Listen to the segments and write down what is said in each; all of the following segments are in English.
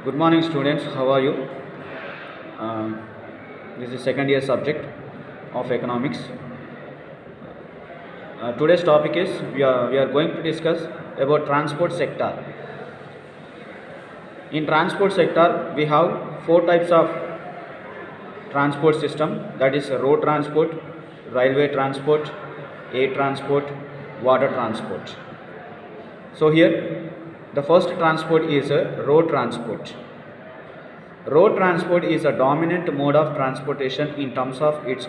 Good morning, students. How are you? Um, this is second year subject of economics. Today's topic is we are going to discuss about transport sector. In transport sector, we have four types of transport system, that is road transport, railway transport, air transport, water transport. So here the first transport is road transport. Road transport is a dominant mode of transportation in terms of its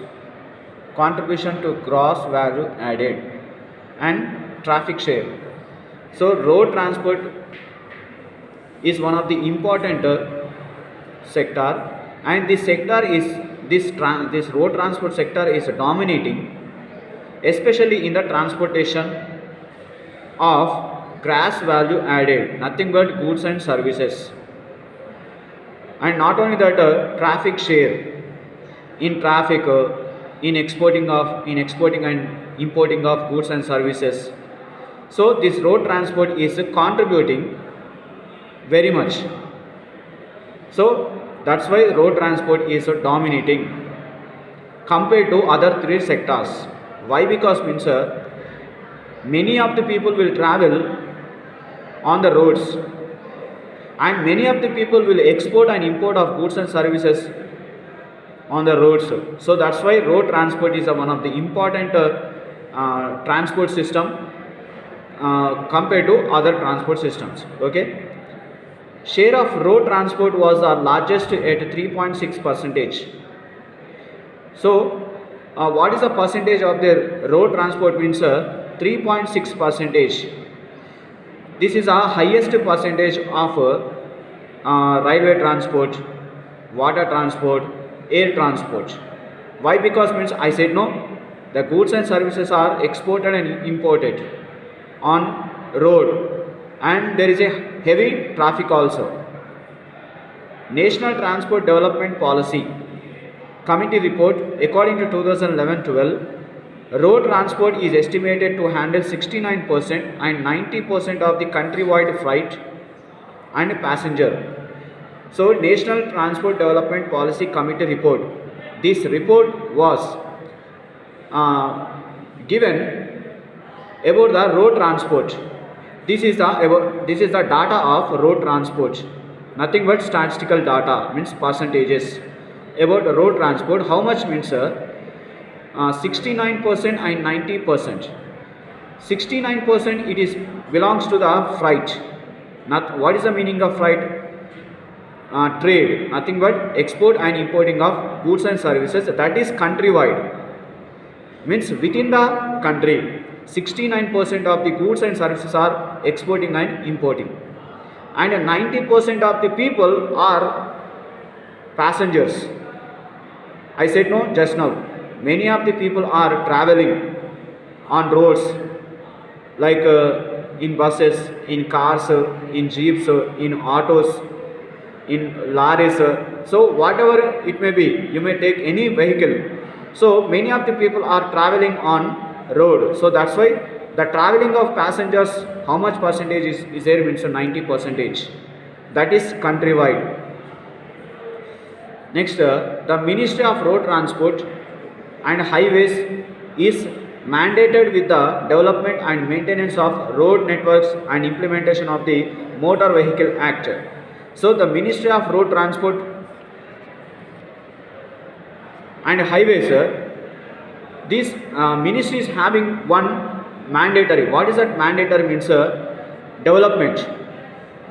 contribution to gross value added and traffic share. So road transport is one of the important sector, and this sector is this road transport sector is dominating, especially in the transportation of gross value added, nothing but goods and services. And not only that, traffic share in traffic, in exporting and importing of goods and services. So this road transport is contributing very much. So that's why road transport is dominating compared to other three sectors. Why? Because means many of the people will travel on the roads, and many of the people will export and import of goods and services on the roads. So that's why road transport is one of the important transport system compared to other transport systems. Okay, share of road transport was the largest at 3.6%. So what is the percentage of the road transport? Means 3.6%. This is the highest percentage of railway transport, water transport, air transport. Why? Because means I said no, the goods and services are exported and imported on road, and there is a heavy traffic also. National Transport Development Policy Committee report, according to 2011-12, road transport is estimated to handle 69% and 90% of the countrywide freight and passenger. So National Transport Development Policy Committee report. This report was given about the road transport. This is the data of road transport. Nothing but statistical data, means percentages about the road transport. How much? Means 69% and 90%. 69% it is belongs to the freight. What is the meaning of freight? Trade, nothing but export and importing of goods and services, that is countrywide, means within the country. 69% of the goods and services are exporting and importing, and 90% of the people are passengers. I said no just now, many of the people are traveling on roads, like in buses, in cars, in jeeps, in autos, in lorries. So whatever it may be, you may take any vehicle. So many of the people are traveling on road. So that's why the traveling of passengers, how much percentage is there? Means 90%. That is countrywide. Next, the Ministry of Road Transport and Highways is mandated with the development and maintenance of road networks and implementation of the Motor Vehicle Act. So the Ministry of Road Transport and Highways, this ministry is having one mandatory. What is that mandatory? Means development.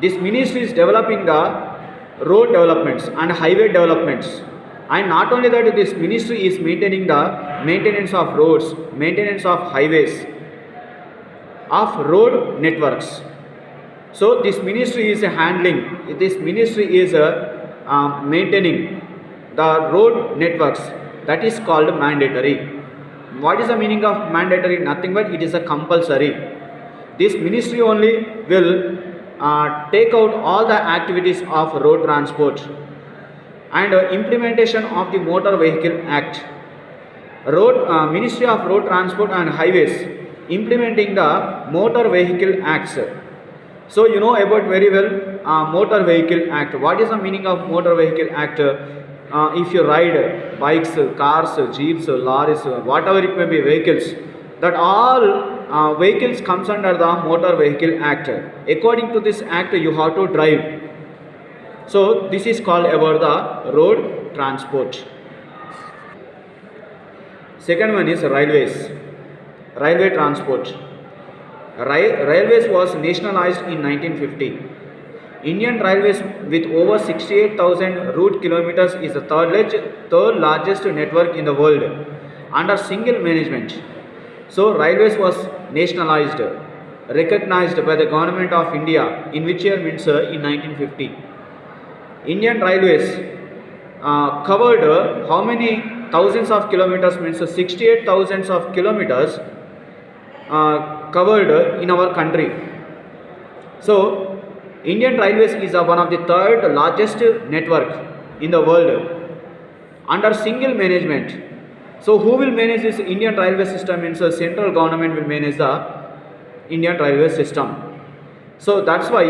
This ministry is developing the road developments and highway developments, and not only that, this ministry is maintaining the maintenance of roads, maintenance of highways, of road networks. So this ministry is handling, this ministry is maintaining the road networks, that is called mandatory. What is the meaning of mandatory? Nothing but it is a compulsory. This ministry only will take out all the activities of road transport and implementation of the Motor Vehicle Act. Ministry of Road Transport and Highways implementing the Motor Vehicle Acts. So you know about very well Motor Vehicle Act. What is the meaning of Motor Vehicle Act? If you ride bikes, cars, jeeps, lorries, whatever it may be, vehicles, that all vehicles comes under the Motor Vehicle Act. According to this act, you have to drive. So this is called about the road transport. Second one is railways. Railway transport. Railways was nationalized in 1950. Indian Railways with over 68,000 route kilometers is the third largest network in the world under single management. So railways was nationalized, recognized by the government of India in which year means in 1950. Indian Railways covered how many thousands of kilometers means 68 thousands of kilometers covered in our country. So Indian Railways is one of the third largest network in the world under single management. So who will manage this Indian railway system means central government will manage the Indian railway system. So that's why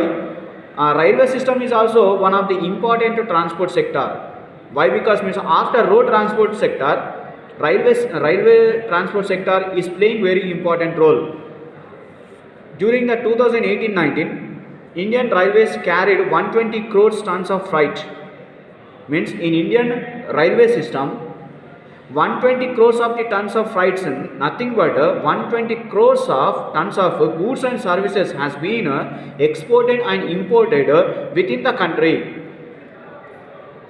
railway system is also one of the important transport sector. Why? Because means after road transport sector, railway transport sector is playing very important role. During the 2018-19, Indian Railways carried 120 crores tons of freight. Means in Indian railway system, 120 crores of the tons of freights, nothing but 120 crores of tons of goods and services has been exported and imported within the country.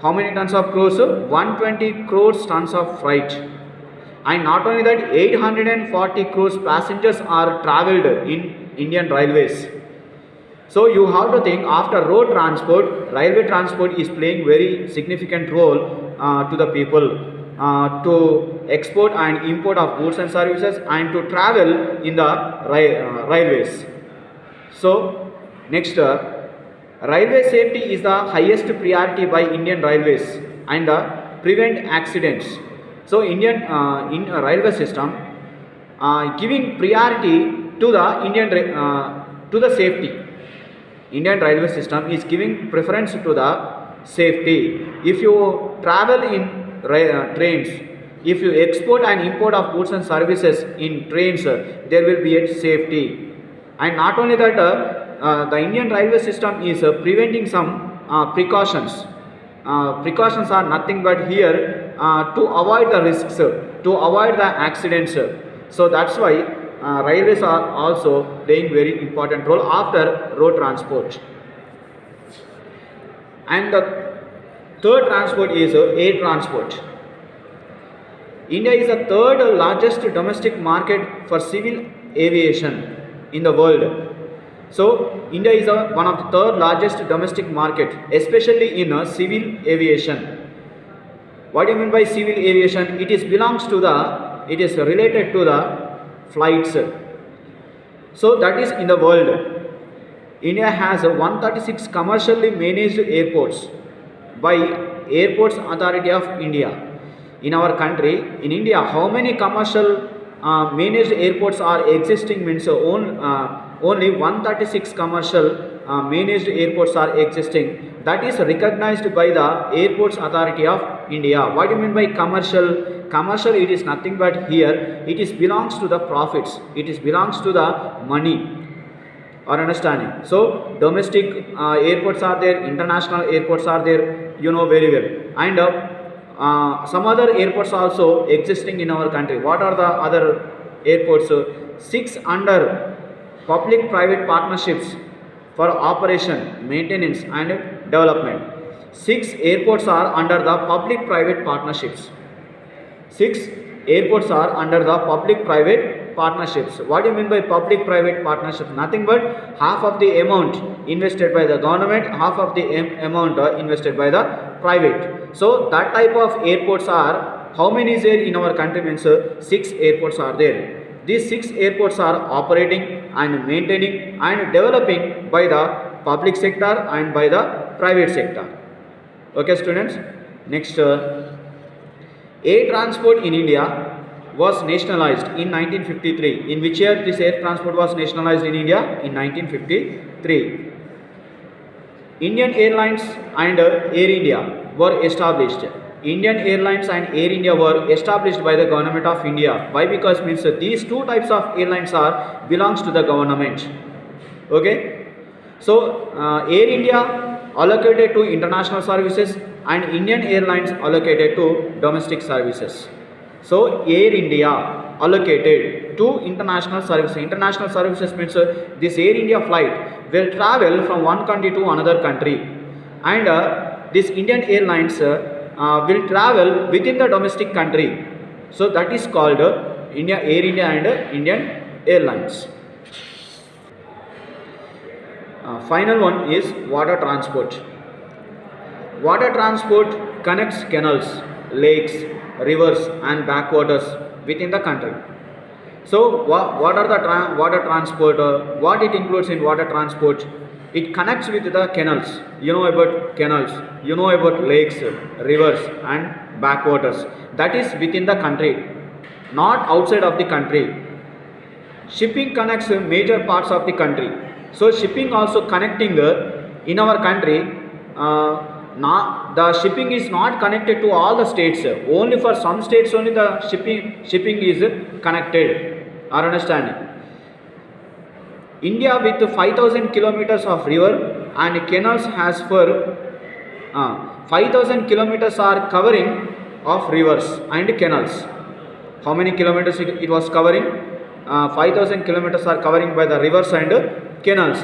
How many tons of crores? 120 crores tons of freight. And not only that, 840 crores passengers are travelled in Indian Railways. So you have to think after road transport, railway transport is playing very significant role to the people to export and import of goods and services and to travel in the railways. So next, railway safety is the highest priority by Indian Railways and prevent accidents. So Indian in a railway system giving priority to the to the safety. Indian railway system is giving preference to the safety. If you travel in trains, if you export and import of goods and services in trains, there will be a safety. And not only that, the Indian railway system is preventing some precautions. Precautions are nothing but here to avoid the risks, to avoid the accidents. So that's why railways are also playing very important role after road transport. And the third transport is air transport. India is the third largest domestic market for civil aviation in the world. So India is one of the third largest domestic market, especially in civil aviation. What do you mean by civil aviation? It is related to the flights. So that is in the world. India has 136 commercially managed airports by Airports Authority of India. In our country, in India, how many commercial managed airports are existing means only 136 commercial managed airports are existing. That is recognized by the Airports Authority of India. What do you mean by commercial? Commercial, it is nothing but here, it is belongs to the profits, it is belongs to the money. Or understanding? So domestic airports are there, international airports are there, you know very well. And some other airports also existing in our country. What are the other airports? 6 under public private partnerships for operation, maintenance and development. 6 airports are under the public private partnerships. 6 airports are under the public private partnerships. What do you mean by public private partnerships? Nothing but half of the amount invested by the government, half of the amount invested by the private. So that type of airports are, how many is there in our country means 6 airports are there. These 6 airports are operating and maintaining and developing by the public sector and by the private sector. Okay students, next air transport in India was nationalized in 1953. In which year this air transport was nationalized in India? In 1953. Indian Airlines and Air India were established. Indian Airlines and Air India were established by the government of India. Why? Because means these two types of airlines are belongs to the government. Okay. So Air India allocated to international services and Indian Airlines allocated to domestic services. So Air India allocated to international services. International services means this Air India flight will travel from one country to another country, and this Indian Airlines will travel within the domestic country. So that is called Air India and Indian Airlines. Final one is water transport. Water transport connects canals, lakes, rivers and backwaters within the country. So what are the water transport? What it includes in water transport? It connects with the canals. You know about canals. You know about lakes, rivers and backwaters. That is within the country, not outside of the country. Shipping connects major parts of the country. So shipping also connecting in our country. The shipping is not connected to all the states. Only for some states only the shipping is connected. Are understanding? India with 5,000 kilometers of river and canals has for 5,000 kilometers are covering of rivers and canals. How many kilometers it was covering? 5,000 kilometers are covering by the rivers and canals.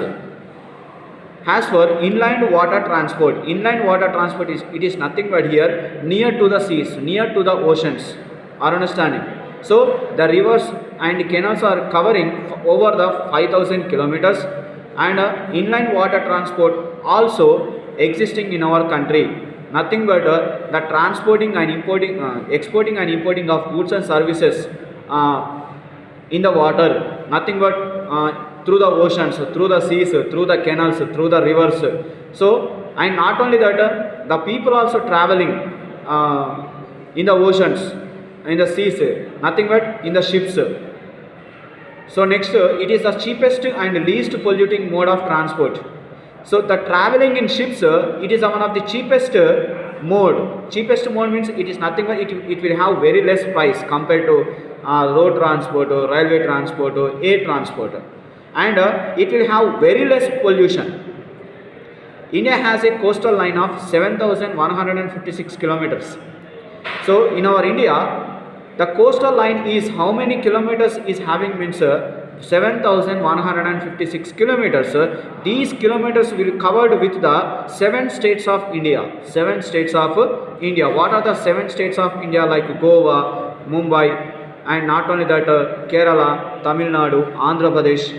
As for inland water transport is nothing but here near to the seas, near to the oceans. Are understanding? So the rivers and canals are covering over the 5,000 kilometers, and inland water transport also existing in our country. Nothing but the transporting and importing, exporting and importing of goods and services in the water. Nothing but through the oceans, through the seas, through the canals, through the rivers. So, and not only that, the people also traveling in the oceans, in the seas, nothing but in the ships. So next, it is the cheapest and least polluting mode of transport. So the traveling in ships, it is one of the cheapest mode. Cheapest mode means it is nothing but it will have very less price compared to road transport, railway transport, air transport. And it will have very less pollution. India has a coastal line of 7,156 kilometers. So in our India, the coastal line is how many kilometers is having means 7,156 kilometers. These kilometers will covered with the 7 states of India. 7 states of India. What are the 7 states of India? Like Goa, Mumbai, and not only that Kerala, Tamil Nadu, Andhra Pradesh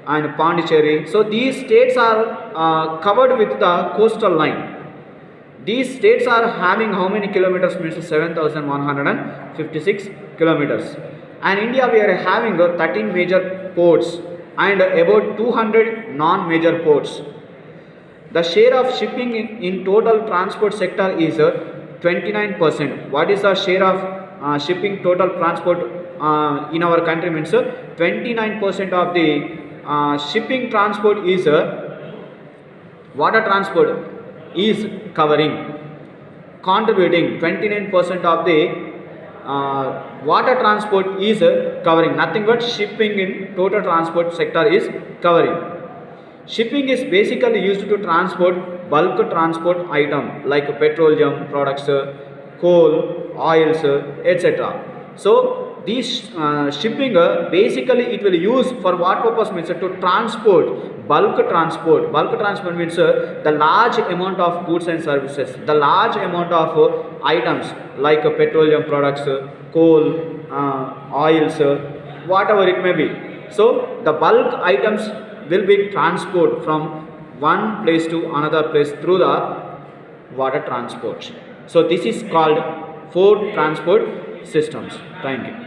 and Pondicherry. So these states are covered with the coastal line. These states are having how many kilometers means 7,156 kilometers. And India we are having 13 major ports and about 200 non-major ports. The share of shipping in total transport sector is 29%. What is the share of shipping total transport in our country means 29% of the shipping transport is water transport is covering, contributing 29% of the water transport is covering. Nothing but shipping in total transport sector is covering. Shipping is basically used to transport bulk transport item like petroleum products, coal, oils, etc. So these shipping basically it will use for what purpose means to transport bulk transport. Bulk transport means the large amount of goods and services, the large amount of items like petroleum products, coal, oils, whatever it may be. So the bulk items will be transport from one place to another place through the water transport. So this is called 4 transport systems. Thank you.